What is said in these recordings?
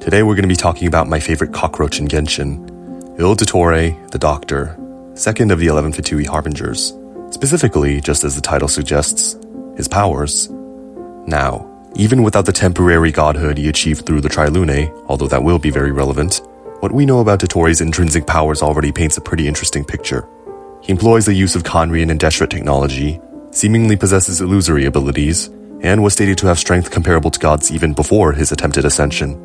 Today we're going to be talking about my favorite cockroach in Genshin, Il Dottore, the Doctor, second of the 11 Fatui Harbingers. Specifically, just as the title suggests, his powers. Now, even without the temporary godhood he achieved through the Trilune, although that will be very relevant, what we know about Dottore's intrinsic powers already paints a pretty interesting picture. He employs the use of Conrian and Deshret technology, seemingly possesses illusory abilities, and was stated to have strength comparable to gods even before his attempted ascension.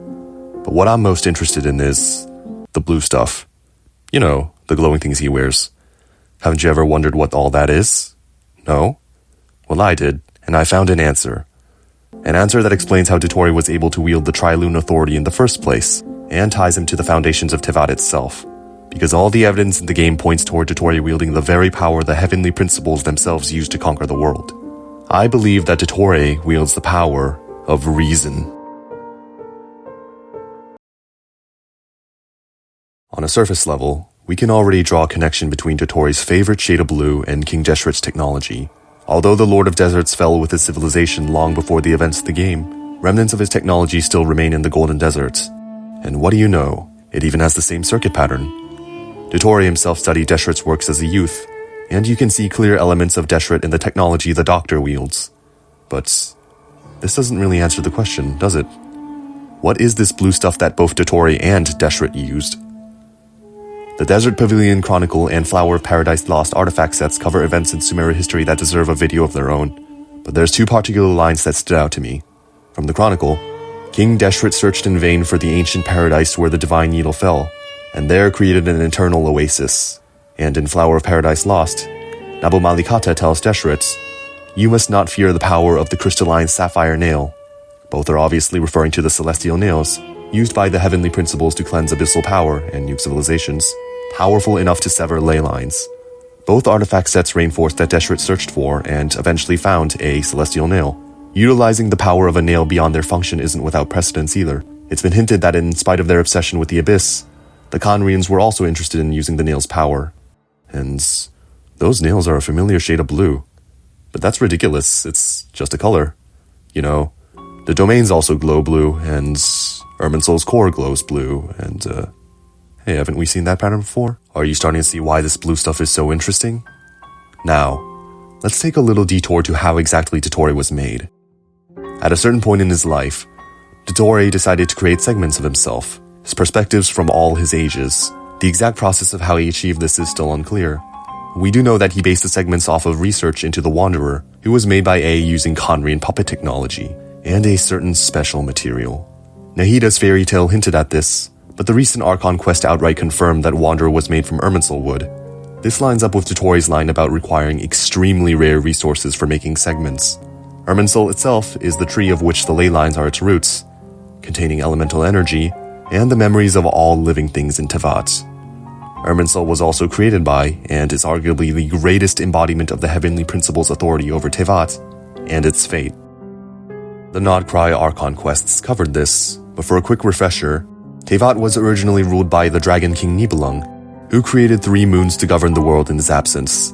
But what I'm most interested in is the blue stuff. You know, the glowing things he wears. Haven't you ever wondered what all that is? No? Well, I did, and I found an answer. An answer that explains how Dottore was able to wield the Trilune authority in the first place, and ties him to the foundations of Teyvat itself. Because all the evidence in the game points toward Dottore wielding the very power the heavenly principles themselves use to conquer the world. I believe that Dottore wields the power of reason. On a surface level, we can already draw a connection between Dottore's favorite shade of blue and King Deshret's technology. Although the Lord of Deserts fell with his civilization long before the events of the game, remnants of his technology still remain in the Golden Deserts. And what do you know? It even has the same circuit pattern. Dottore himself studied Deshret's works as a youth, and you can see clear elements of Deshret in the technology the Doctor wields. But this doesn't really answer the question, does it? What is this blue stuff that both Dottore and Deshret used? The Desert Pavilion Chronicle and Flower of Paradise Lost artifact sets cover events in Sumeru history that deserve a video of their own, but there's two particular lines that stood out to me. From the Chronicle, King Deshret searched in vain for the ancient paradise where the divine needle fell, and there created an eternal oasis. And in Flower of Paradise Lost, Nabu Malikata tells Deshret, "You must not fear the power of the crystalline sapphire nail." Both are obviously referring to the celestial nails, used by the heavenly principles to cleanse abyssal power and nuke civilizations, powerful enough to sever ley lines. Both artifact sets reinforced that Deshret searched for and eventually found a celestial nail. Utilizing the power of a nail beyond their function isn't without precedence either. It's been hinted that in spite of their obsession with the abyss, the Conrians were also interested in using the nail's power. And those nails are a familiar shade of blue. But that's ridiculous, it's just a color. You know, the domains also glow blue, and Irminsul's core glows blue, and hey, haven't we seen that pattern before? Are you starting to see why this blue stuff is so interesting? Now, let's take a little detour to how exactly Dottore was made. At a certain point in his life, Dottore decided to create segments of himself, his perspectives from all his ages. The exact process of how he achieved this is still unclear. We do know that he based the segments off of research into the Wanderer, who was made by A using Conrian puppet technology, and a certain special material. Nahida's fairy tale hinted at this, but the recent Archon quest outright confirmed that Wanderer was made from Irminsul wood. This lines up with Dottore's line about requiring extremely rare resources for making segments. Irminsul itself is the tree of which the ley lines are its roots, containing elemental energy and the memories of all living things in Teyvat. Irminsul was also created by, and is arguably the greatest embodiment of the heavenly principle's authority over Teyvat and its fate. The Nod-Krai Archon quests covered this, but for a quick refresher, Teyvat was originally ruled by the Dragon King Nibelung, who created 3 moons to govern the world in his absence.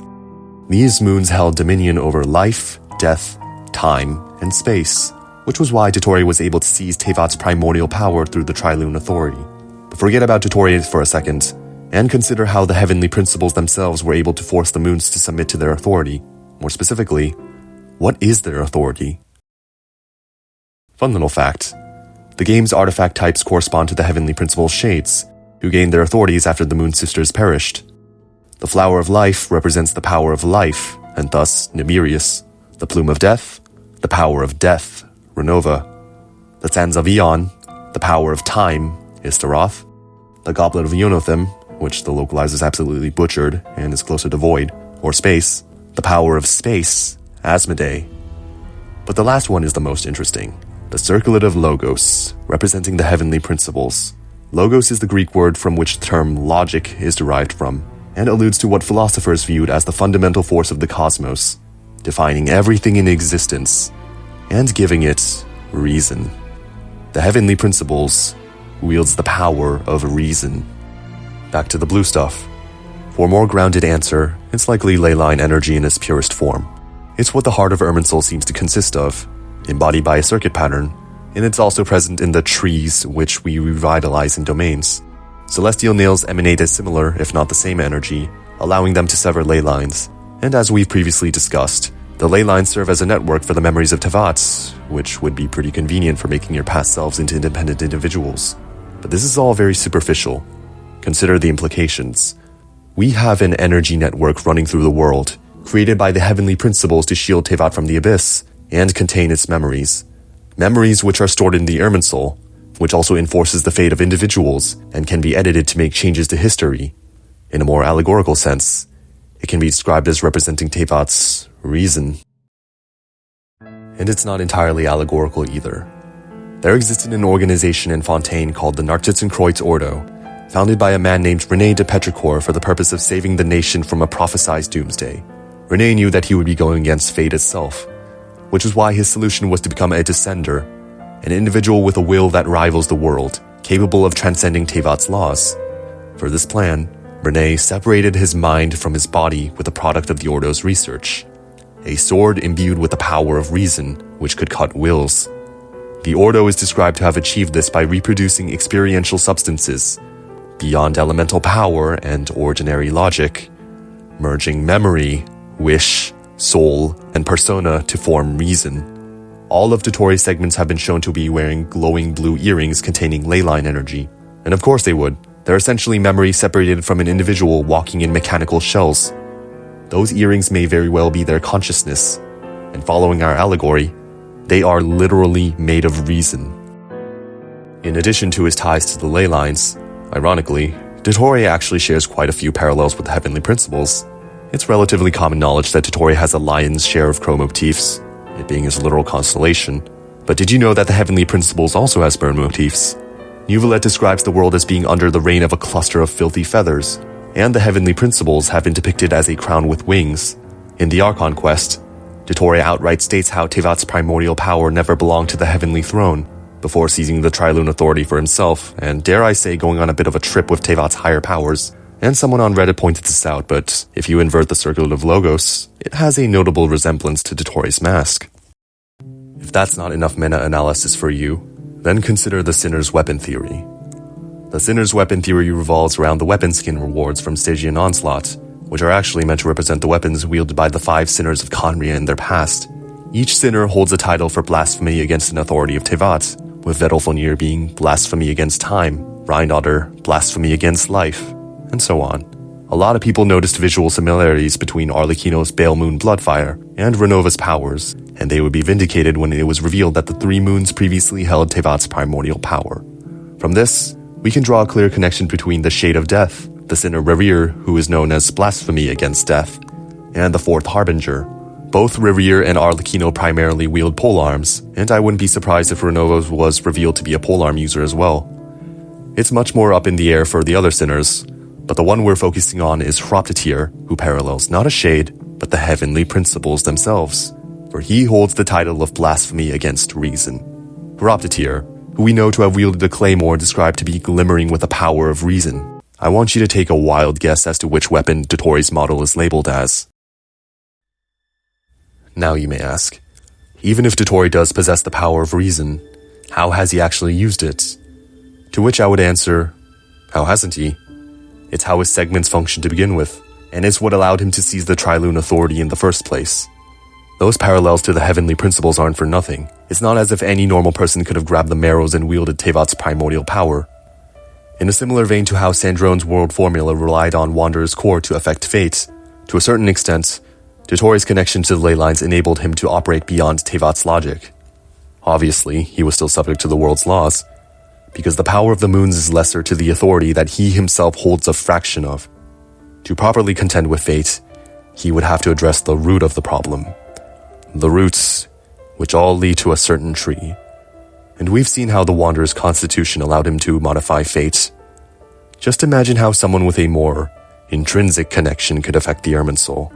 These moons held dominion over life, death, time, and space, which was why Dottore was able to seize Teyvat's primordial power through the Trilune authority. But forget about Dottore for a second, and consider how the heavenly principles themselves were able to force the moons to submit to their authority. More specifically, what is their authority? Fun little fact. The game's artifact types correspond to the heavenly principles' shades, who gained their authorities after the Moon Sisters perished. The Flower of Life represents the power of life, and thus Nibirius. The Plume of Death, the power of death, Renova. The Sands of Eon, the power of time, Istaroth. The Goblet of Yonothim, which the localizers absolutely butchered and is closer to void, or space, the power of space, Asmodee. But the last one is the most interesting. The circlet of Logos, representing the heavenly principles. Logos is the Greek word from which the term logic is derived from, and alludes to what philosophers viewed as the fundamental force of the cosmos, defining everything in existence, and giving it reason. The heavenly principles wields the power of reason. Back to the blue stuff. For a more grounded answer, it's likely ley line energy in its purest form. It's what the heart of Irminsul seems to consist of, embodied by a circuit pattern, and it's also present in the trees which we revitalize in domains. Celestial nails emanate a similar, if not the same energy, allowing them to sever ley lines. And as we've previously discussed, the ley lines serve as a network for the memories of Teyvat, which would be pretty convenient for making your past selves into independent individuals. But this is all very superficial. Consider the implications. We have an energy network running through the world, created by the heavenly principles to shield Teyvat from the abyss, and contain its memories. Memories which are stored in the Irminsul, which also enforces the fate of individuals, and can be edited to make changes to history. In a more allegorical sense, it can be described as representing Teyvat's reason. And it's not entirely allegorical either. There existed an organization in Fontaine called the Encroach Ordo, founded by a man named René de Petrichor for the purpose of saving the nation from a prophesied doomsday. René knew that he would be going against fate itself, which is why his solution was to become a descender, an individual with a will that rivals the world, capable of transcending Teyvat's laws. For this plan, René separated his mind from his body with the product of the Ordo's research, a sword imbued with the power of reason, which could cut wills. The Ordo is described to have achieved this by reproducing experiential substances, beyond elemental power and ordinary logic, merging memory, wish, soul, and persona to form reason. All of Dottore's segments have been shown to be wearing glowing blue earrings containing leyline energy. And of course they would. They're essentially memory separated from an individual walking in mechanical shells. Those earrings may very well be their consciousness, and following our allegory, they are literally made of reason. In addition to his ties to the ley lines, ironically, Dottore actually shares quite a few parallels with the heavenly principles. It's relatively common knowledge that Dottore has a lion's share of crow motifs, it being his literal constellation. But did you know that the heavenly principles also has bird motifs? Neuvillette describes the world as being under the reign of a cluster of filthy feathers, and the heavenly principles have been depicted as a crown with wings. In the Archon quest, Dottore outright states how Teyvat's primordial power never belonged to the heavenly throne, before seizing the Trilune authority for himself, and dare I say going on a bit of a trip with Teyvat's higher powers. And someone on Reddit pointed this out, but if you invert the circlet of Logos, it has a notable resemblance to Dottore's mask. If that's not enough meta-analysis for you, then consider the Sinner's Weapon Theory. The Sinner's Weapon Theory revolves around the weapon skin rewards from Stygian Onslaught, which are actually meant to represent the weapons wielded by the 5 sinners of Khaenri'ah in their past. Each sinner holds a title for blasphemy against an authority of Teyvat, with Vedalfonir being blasphemy against time, Rhinotter blasphemy against life, and so on. A lot of people noticed visual similarities between Arlecchino's Bale Moon Bloodfire and Renova's powers, and they would be vindicated when it was revealed that the 3 moons previously held Teyvat's primordial power. From this, we can draw a clear connection between the Shade of Death, the sinner Rerir, who is known as blasphemy against death, and the 4th Harbinger. Both Rerir and Arlecchino primarily wield polearms, and I wouldn't be surprised if Renova was revealed to be a polearm user as well. It's much more up in the air for the other sinners, but the one we're focusing on is Hroptatyr, who parallels not a shade, but the heavenly principles themselves, for he holds the title of blasphemy against reason. Hroptatyr, who we know to have wielded a claymore described to be glimmering with the power of reason. I want you to take a wild guess as to which weapon Dottore's model is labeled as. Now you may ask, even if Dottore does possess the power of reason, how has he actually used it? To which I would answer, how hasn't he? It's how his segments function to begin with, and it's what allowed him to seize the Trilune authority in the first place. Those parallels to the heavenly principles aren't for nothing. It's not as if any normal person could have grabbed the marrows and wielded Teyvat's primordial power. In a similar vein to how Sandrone's world formula relied on Wanderer's core to affect fate, to a certain extent, Dottore's connection to the ley lines enabled him to operate beyond Teyvat's logic. Obviously, he was still subject to the world's laws, because the power of the moons is lesser to the authority that he himself holds a fraction of. To properly contend with fate, he would have to address the root of the problem. The roots, which all lead to a certain tree. And we've seen how the Wanderer's constitution allowed him to modify fate. Just imagine how someone with a more intrinsic connection could affect the Irminsul.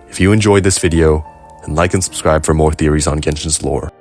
If you enjoyed this video, then like and subscribe for more theories on Genshin's lore.